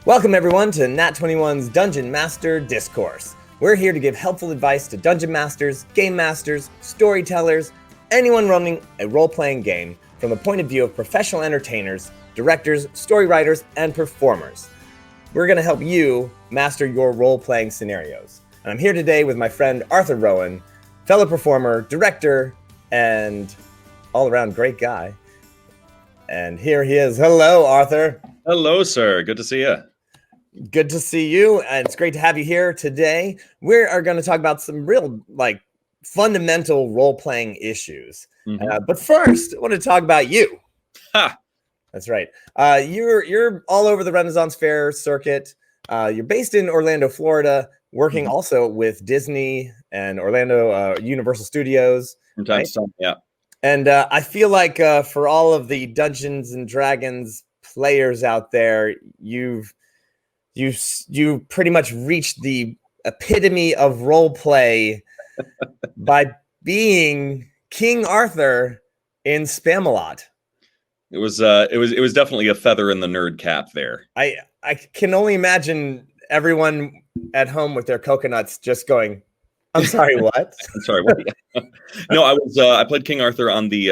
Welcome everyone to Nat21's Dungeon Master Discourse. We're here to give helpful advice to dungeon masters, game masters, storytellers, anyone running a role-playing game from the point of view of professional entertainers, directors, story writers, and performers. We're going to help you master your role-playing scenarios. And I'm here today with my friend Arthur Rowan, fellow performer, director, and all-around great guy. And here he is. Hello, Arthur. Hello, sir. Good to see you. Good to see you. And it's great to have you here today. We are going to talk about some real, fundamental role-playing issues. But first, I want to talk about you. Ha! That's right. You're all over the Renaissance Fair circuit. You're based in Orlando, Florida, working also with Disney and Orlando Universal Studios. From time to time, yeah. And I feel like for all of the Dungeons and Dragons players out there, you pretty much reached the epitome of role play by being King Arthur in Spamalot. It was definitely a feather in the nerd cap there. I can only imagine everyone at home with their coconuts just going, I'm sorry, what? I'm sorry, what? No, I played King Arthur on the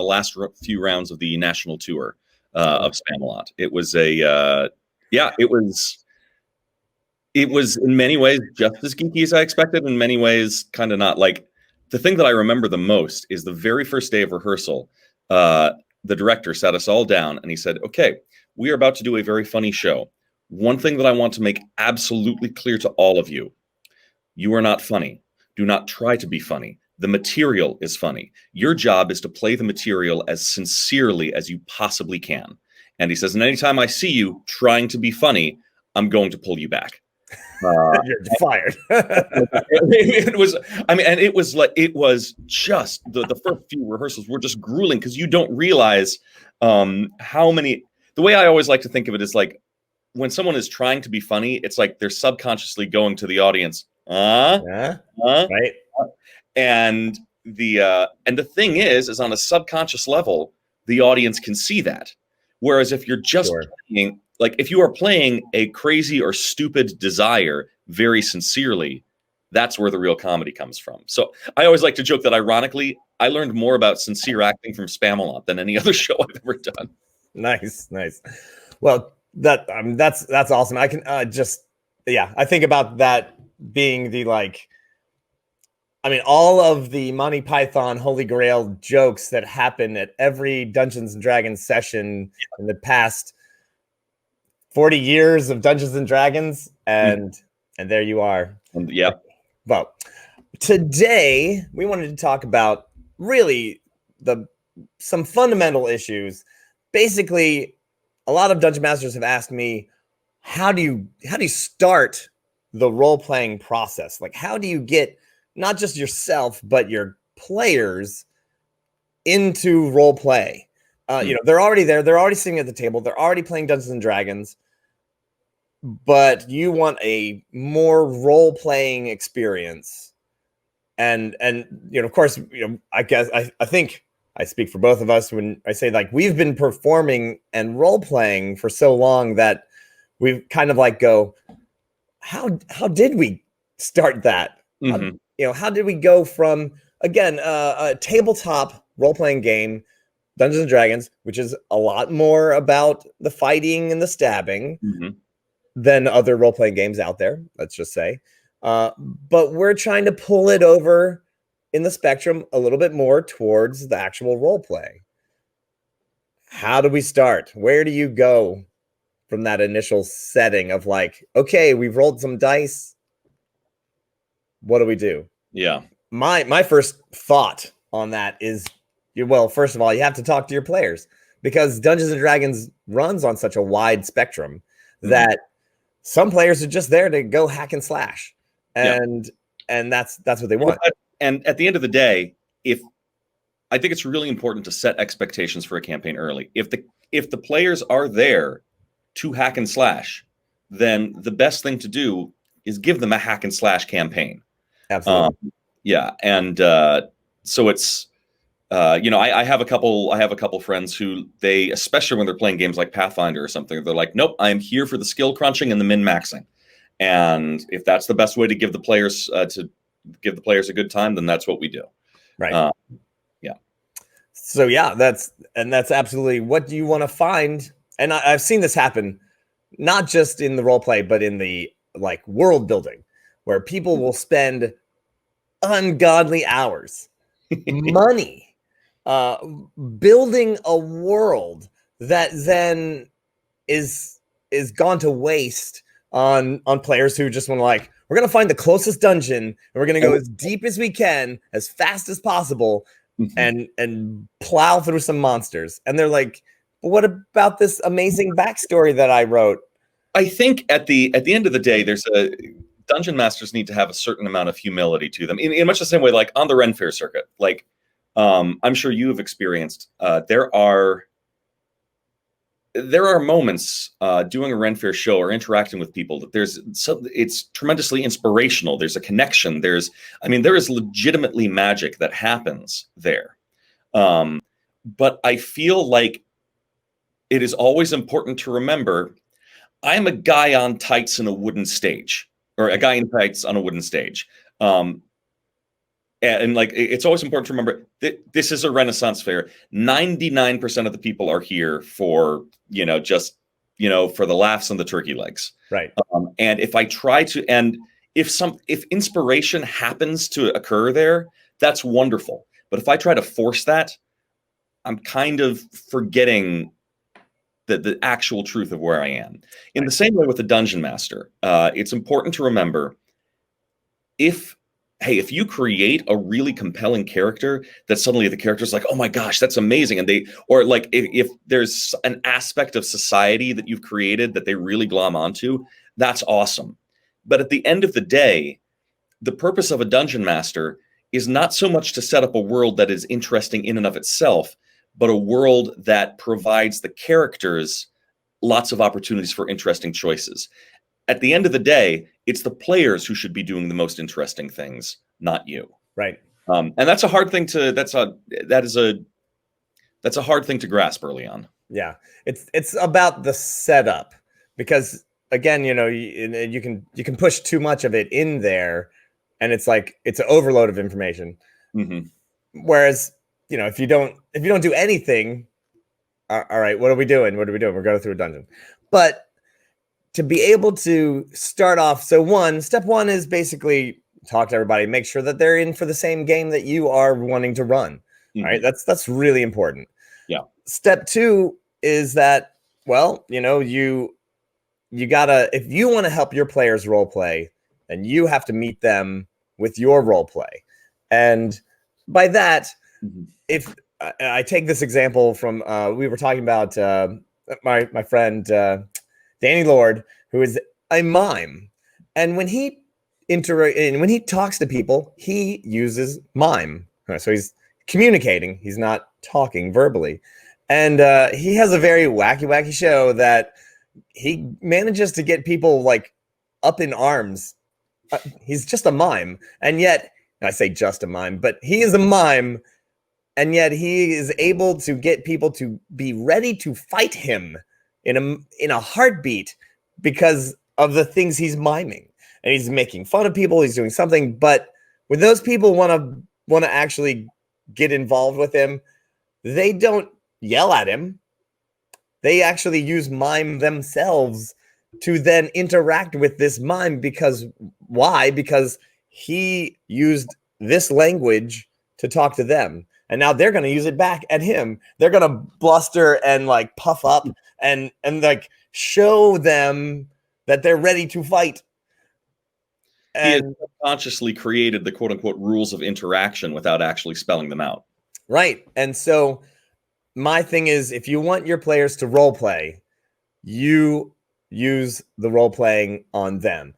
last few rounds of the national tour of Spamalot. It was it was in many ways just as geeky as I expected, in many ways kind of not. Like, the thing that I remember the most is the very first day of rehearsal. The director sat us all down and he said, okay, we are about to do a very funny show. One thing that I want to make absolutely clear to all of you: you are not funny. Do not try to be funny. The material is funny. Your job is to play the material as sincerely as you possibly can. And he says, and anytime I see you trying to be funny, I'm going to pull you back. You're fired. It was just the first few rehearsals were just grueling because you don't realize how many. The way I always like to think of it is like when someone is trying to be funny, it's like they're subconsciously going to the audience, right? And the thing is on a subconscious level, the audience can see that. Whereas if you're just playing, like if you are playing a crazy or stupid desire very sincerely, that's where the real comedy comes from. So I always like to joke that ironically, I learned more about sincere acting from Spamalot than any other show I've ever done. Nice. Well, that's awesome. I can I think about that being the all of the Monty Python Holy Grail jokes that happen at every Dungeons and Dragons session in the past 40 years of Dungeons and Dragons, and there you are. Yeah. Well, today we wanted to talk about really some fundamental issues. Basically, a lot of dungeon masters have asked me, how do you start the role-playing process? Like, how do you get not just yourself, but your players into role play? They're already there. They're already sitting at the table. They're already playing Dungeons and Dragons, but you want a more role-playing experience. And of course, I guess I think I speak for both of us when I say we've been performing and role-playing for so long that we've kind of go, how did we start that? How did we go from, again, a tabletop role-playing game, Dungeons and Dragons, which is a lot more about the fighting and the stabbing than other role-playing games out there, let's just say. But we're trying to pull it over in the spectrum a little bit more towards the actual role-play. How do we start? Where do you go from that initial setting of okay, we've rolled some dice. What do we do? Yeah. My first thought on that is, first of all, you have to talk to your players, because Dungeons and Dragons runs on such a wide spectrum that some players are just there to go hack and slash, and that's what they want. And at the end of the day, I think it's really important to set expectations for a campaign early. If the players are there to hack and slash, then the best thing to do is give them a hack and slash campaign. Absolutely. And so it's I have a couple friends who they, especially when they're playing games like Pathfinder or something, they're like, nope, I'm here for the skill crunching and the min maxing. And if that's the best way to give the players a good time, then that's what we do. Right. Yeah. So yeah, that's absolutely what you want to find. And I've seen this happen, not just in the role play, but in the like world building, where people will spend ungodly hours, money, building a world that then is gone to waste on players who just want to like, we're going to find the closest dungeon and we're going to go as deep as we can, as fast as possible, and plow through some monsters. And they're like, what about this amazing backstory that I wrote? I think at the end of the day, dungeon masters need to have a certain amount of humility to them, in much the same way, like on the Ren Fair circuit. Like, I'm sure you have experienced. There are moments doing a Ren Fair show or interacting with people that it's tremendously inspirational. There's a connection. There is legitimately magic that happens there. But I feel like it is always important to remember, I'm a guy on tights in a wooden stage, or a guy in tights on a wooden stage. And like, it's always important to remember that this is a Renaissance fair. 99% of the people are here for, for the laughs and the turkey legs. Right. And if I try to, and if inspiration happens to occur there, that's wonderful. But if I try to force that, I'm kind of forgetting the actual truth of where I am. In the same way with the Dungeon Master, it's important to remember, if you create a really compelling character that suddenly the character's like, oh my gosh, that's amazing. And if there's an aspect of society that you've created that they really glom onto, that's awesome. But at the end of the day, the purpose of a Dungeon Master is not so much to set up a world that is interesting in and of itself, but a world that provides the characters lots of opportunities for interesting choices. At the end of the day, it's the players who should be doing the most interesting things, not you. Right. And that's a hard thing that's a hard thing to grasp early on. Yeah. It's about the setup, because again, you can push too much of it in there, and it's like, it's an overload of information. Mm-hmm. Whereas, if you don't do anything, all right, what are we doing? We're going through a dungeon. But to be able to start off, so step one is basically talk to everybody, make sure that they're in for the same game that you are wanting to run. Mm-hmm. All right, that's really important. Yeah. Step two is that, well, you gotta, if you want to help your players role play, then you have to meet them with your role play. And by that, if I take this example from, we were talking about my friend Danny Lord, who is a mime, and when he talks to people, he uses mime. So he's communicating; he's not talking verbally, and he has a very wacky show that he manages to get people like up in arms. He's just a mime, and yet I say just a mime, but he is a mime. And yet he is able to get people to be ready to fight him in a heartbeat because of the things he's miming. And he's making fun of people. He's doing something. But when those people want to actually get involved with him, they don't yell at him. They actually use mime themselves to then interact with this mime. Because why? Because he used this language to talk to them. And now they're going to use it back at him. They're going to bluster and like puff up and like show them that they're ready to fight. And he has consciously created the quote unquote rules of interaction without actually spelling them out. Right. And so my thing is, if you want your players to role play, you use the role playing on them.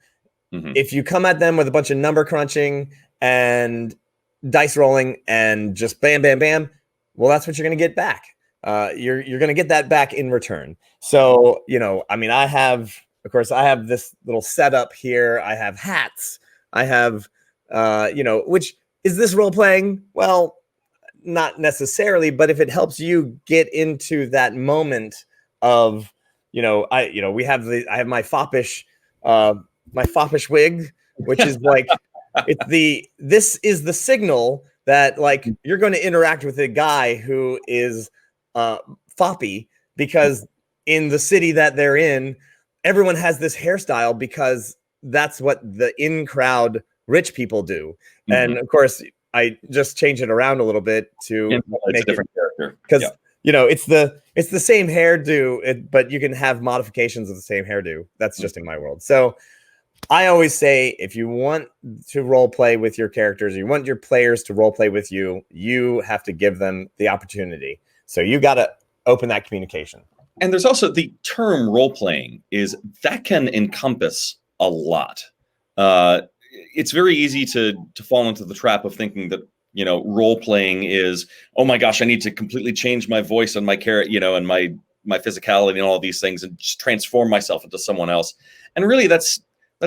Mm-hmm. If you come at them with a bunch of number crunching and dice rolling and just bam, bam, bam, well, that's what you're going to get back. You're going to get that back in return. So, I have this little setup here. I have hats. I have, which is this role playing? Well, not necessarily, but if it helps you get into that moment of, I have my foppish wig, which is like, this is the signal that like you're going to interact with a guy who is foppy, because in the city that they're in, everyone has this hairstyle because that's what the in crowd rich people do. And of course, I just change it around a little bit to make a different character, because it's the same hairdo, but you can have modifications of the same hairdo. That's just in my world. So I always say, if you want to role play with your characters, you want your players to role play with you, you have to give them the opportunity. So you got to open that communication. And there's also the term role playing is that can encompass a lot. It's very easy to fall into the trap of thinking that, role playing is, oh my gosh, I need to completely change my voice and my character, and my physicality and all these things and just transform myself into someone else. And really that's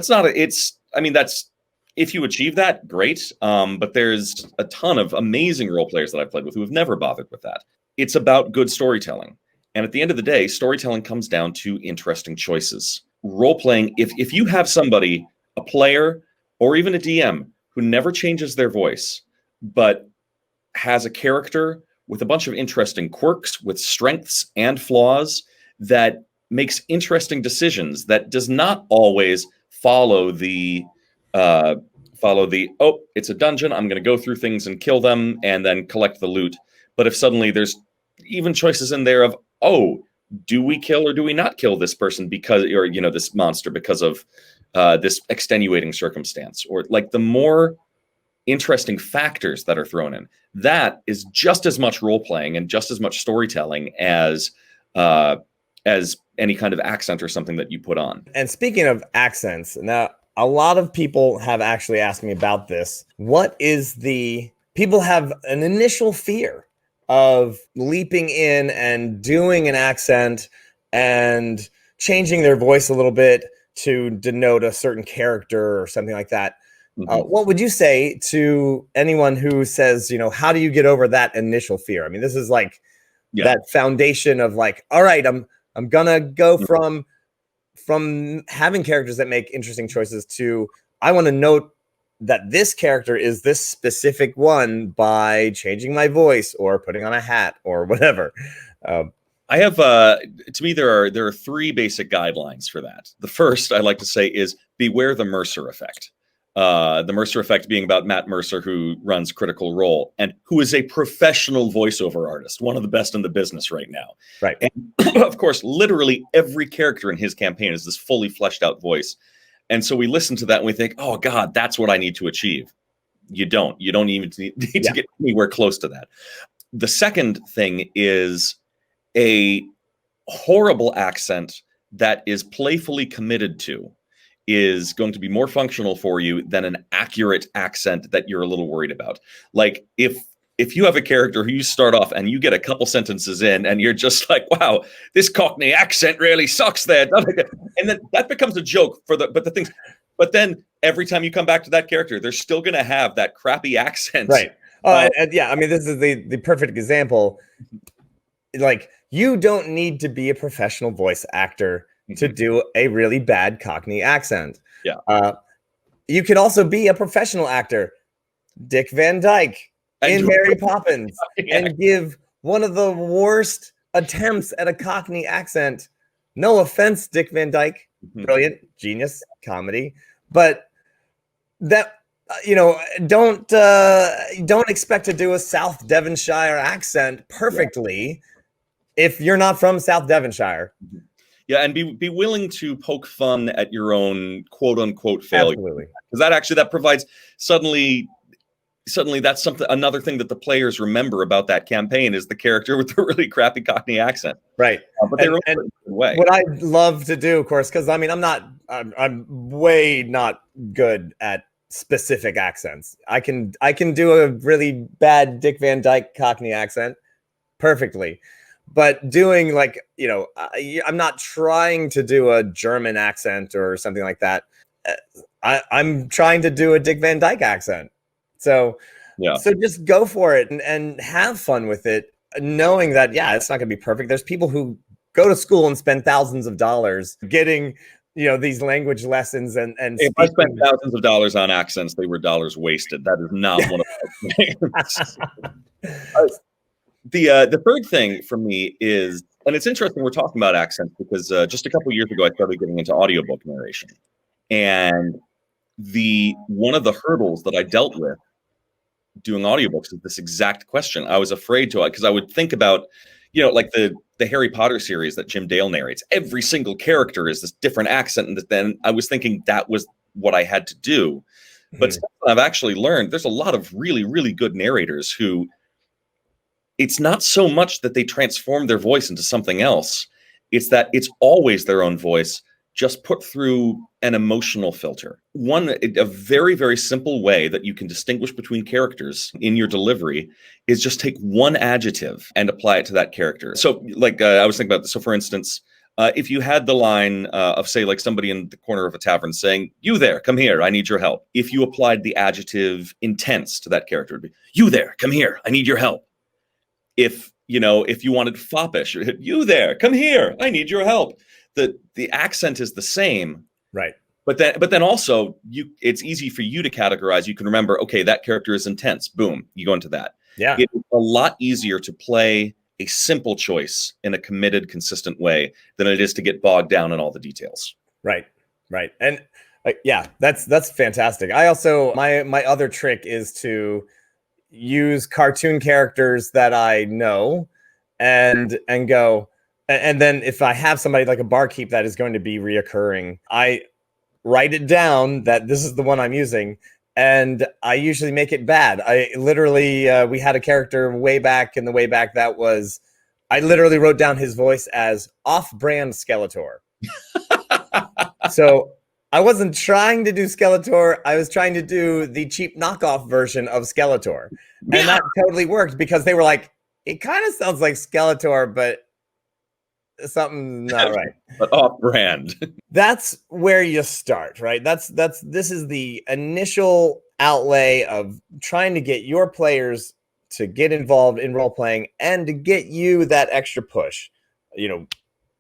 not that's, if you achieve that, great. But there's a ton of amazing role players that I've played with who have never bothered with that. It's about good storytelling. And at the end of the day, storytelling comes down to interesting choices. Role playing, if you have somebody, a player or even a DM, who never changes their voice, but has a character with a bunch of interesting quirks, with strengths and flaws, that makes interesting decisions, that does not always follow the it's a dungeon, I'm going to go through things and kill them and then collect the loot. But if suddenly there's even choices in there of, do we kill or do we not kill this person because, or this monster because of this extenuating circumstance, or like the more interesting factors that are thrown in, that is just as much role playing and just as much storytelling as any kind of accent or something that you put on. And speaking of accents, now a lot of people have actually asked me about this. People have an initial fear of leaping in and doing an accent and changing their voice a little bit to denote a certain character or something like that. What would you say to anyone who says, how do you get over that initial fear? I mean, this is like that foundation of like, all right, I'm gonna go from having characters that make interesting choices to, I want to note that this character is this specific one by changing my voice or putting on a hat or whatever. I have, to me, there are three basic guidelines for that. The first I like to say is beware the Mercer effect. The Mercer effect being about Matt Mercer, who runs Critical Role and who is a professional voiceover artist, one of the best in the business right now. Right. And of course, literally every character in his campaign is this fully fleshed out voice. And so we listen to that and we think, oh God, that's what I need to achieve. You don't even need to get anywhere close to that. The second thing is a horrible accent that is playfully committed to is going to be more functional for you than an accurate accent that you're a little worried about. Like if you have a character who you start off and you get a couple sentences in and you're just like, wow, this Cockney accent really sucks there. And then that becomes a joke but then every time you come back to that character, they're still going to have that crappy accent. Right. And yeah, I mean, this is the perfect example. Like, you don't need to be a professional voice actor to do a really bad Cockney accent. Yeah. You could also be a professional actor, Dick Van Dyke in Mary Poppins, and give one of the worst attempts at a Cockney accent. No offense, Dick Van Dyke, brilliant, genius, comedy, but that don't expect to do a South Devonshire accent perfectly if you're not from South Devonshire. Yeah, and be willing to poke fun at your own quote unquote failure. Absolutely. Because that provides suddenly that's another thing that the players remember about that campaign is the character with the really crappy Cockney accent. Right. But they remember it in a good way. What I'd love to do, of course, because I mean, I'm way not good at specific accents. I can do a really bad Dick Van Dyke Cockney accent perfectly. But doing I'm not trying to do a German accent or something like that. I'm trying to do a Dick Van Dyke accent. So Yeah. So just go for it and have fun with it, knowing that, yeah, it's not going to be perfect. There's people who go to school and spend thousands of dollars getting, these language lessons and If I spent speaking. thousands of dollars on accents, they were dollars wasted. That is not one of those things. The third thing for me is, and it's interesting we're talking about accents because just a couple of years ago I started getting into audiobook narration, and one of the hurdles that I dealt with doing audiobooks is this exact question. I was afraid to, because I would think about, like the Harry Potter series that Jim Dale narrates. Every single character is this different accent, and then I was thinking that was what I had to do. But I've actually learned there's a lot of really, really good narrators who, it's not so much that they transform their voice into something else. It's that it's always their own voice, just put through an emotional filter. A very, very simple way that you can distinguish between characters in your delivery is just take one adjective and apply it to that character. So like I was thinking about this. So for instance, if you had the line of, say, like somebody in the corner of a tavern saying, "You there, come here, I need your help." If you applied the adjective intense to that character, it would be, "You there, come here, I need your help." If you wanted foppish, "You there, come here, I need your help." The accent is the same, Right? But then also it's easy for you to categorize. You can remember, okay, that character is intense. Boom, you go into that. Yeah, it's a lot easier to play a simple choice in a committed, consistent way than it is to get bogged down in all the details. Right, and yeah, that's fantastic. I also my other trick is to use cartoon characters that I know and go. And then if I have somebody like a barkeep that is going to be reoccurring, I write it down that this is the one I'm using, and I usually make it bad. I literally, we had a character way back that was, I literally wrote down his voice as off-brand Skeletor. So I wasn't trying to do Skeletor. I was trying to do the cheap knockoff version of Skeletor. And that totally worked because they were like, it kind of sounds like Skeletor, but something's not right. But off brand. That's where you start, right? This is the initial outlay of trying to get your players to get involved in role playing and to get you that extra push.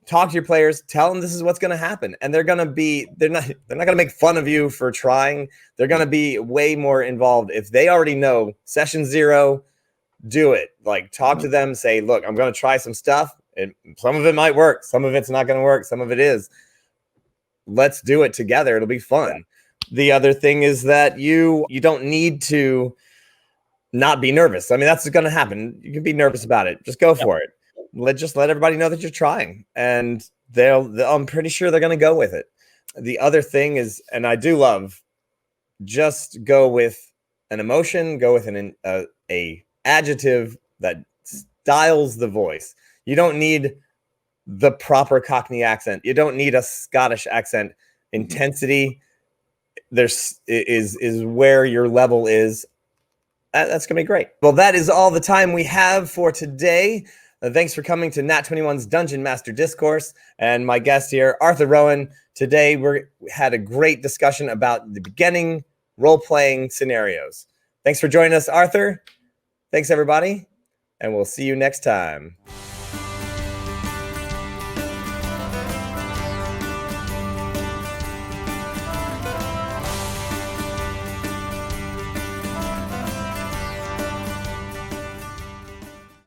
Talk to your players, tell them this is what's going to happen, and they're not going to make fun of you for trying. They're going to be way more involved if they already know session 0. Do it. Like, talk to them, say, look, I'm going to try some stuff. And some of it might work. Some of it's not going to work. Some of it is. Let's do it together. It'll be fun. The other thing is that you don't need to not be nervous. I mean, that's going to happen. You can be nervous about it. Just go for it. Just let everybody know that you're trying, and I'm pretty sure they're going to go with it. The other thing is, and I do love, just go with an emotion, go with a adjective that styles the voice. You don't need the proper Cockney accent. You don't need a Scottish accent. Intensity is where your level is. That's going to be great. Well, that is all the time we have for today. Thanks for coming to Nat21's Dungeon Master Discourse. And my guest here, Arthur Rowan. Today, we had a great discussion about the beginning role-playing scenarios. Thanks for joining us, Arthur. Thanks, everybody. And we'll see you next time.